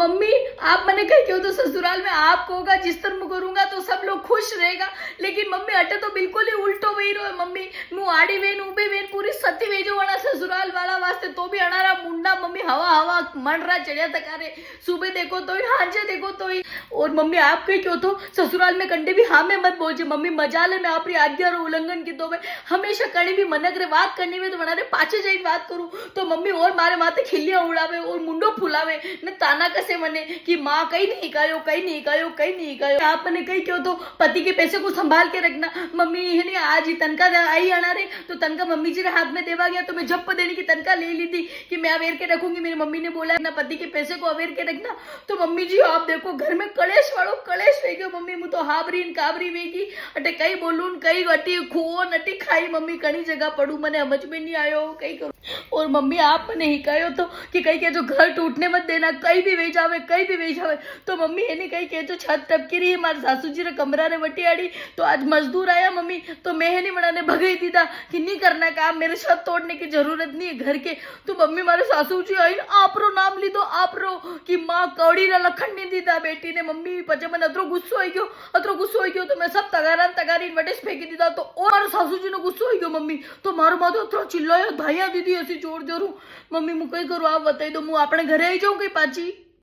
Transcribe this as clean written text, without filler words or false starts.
Mummy आप मैंने कही क्यों तो ससुराल में आपको होगा जिस तरह करूंगा तो सब लोग खुश रहेगा, लेकिन मम्मी अटे तो बिल्कुल ही उल्टो वही रहो मम्मी। मु आड़ी वेन उबे वेन पूरी सती वेजो वाला ससुराल वाला वास्ते तो भी अनारा मुंडा मम्मी हवा हवा मन रहा चढ़िया तकारे, सुबह देखो तो ही हांजे देखो तो ही। और मम्मी आप कही क्यों तो ससुराल में कंडे भी हाँ में मत बोझे मम्मी, मजा ले मैं अपनी आज्ञा रो उल्लंघन की तो मैं हमेशा कड़ी भी मनक रे बात करनी में तो बनारे पाछे जाई बात करूं तो मम्मी और मारे माथे खिल्लियां उड़ावे और मुंडो फुलावे ने ताना कसे मने कि माँ कहीं नहीं कायो कहीं नहीं कायो कहीं नहीं कायो। आप मैंने कही क्यों तो पति के पैसे को संभाल के रखना मम्मी, है नहीं आज ही तनका आई आना रे तो तनका मम्मी जी के हाथ में देवा गया तो मैं झप्प देने की तनका ले ली थी कि मैं अवेर के रखूंगी। मेरी मम्मी ने बोला ना पति के पैसे को अवेर के रखना, तो मम्मी जी आप देखो घर में कलेश वालों कलेश वे गयो मम्मी, मुझे तो हाबरी काबरी वेगी अटे कई बोलूं कई अटी खुओ नटी खाई मम्मी कई जगह पड़ू मने समझ में नहीं आयो कई करूं। और मम्मी आप मैंने हिकायो तो कि कहीं के जो घर टूटने मत देना, कहीं भी वे जावे कहीं भी वे जावे तो मम्मी है नहीं कहीं के जो छत टपकी रही मारे सासू जी रे कमरा रे वटी आड़ी तो आज मजदूर आया मम्मी तो मैं है नहीं बनाने भगाई दीदा कि नहीं करना काम, मेरे छत तोड़ने की जरूरत नहीं है घर के। तो मम्मी मारे सासू जी आई आपरो नाम ली दो आपरो कि माँ कौड़ी रा लखन नहीं दीदा बेटी ने मम्मी पचे मन अतरो गुस्सो हो गयो तो मैं सब तगारी वटेस फेंकी दीदा तो और मारे सासू जी ने गुस्सो हो गयो मम्मी तो मारो माँ तो अतरो चिल्लायो धाइया दीदी ऐसी जोर जोरू। मम्मी मु कई करूँ आप बताई दो मु अपने घरे आई जाऊँ कहीं पाची।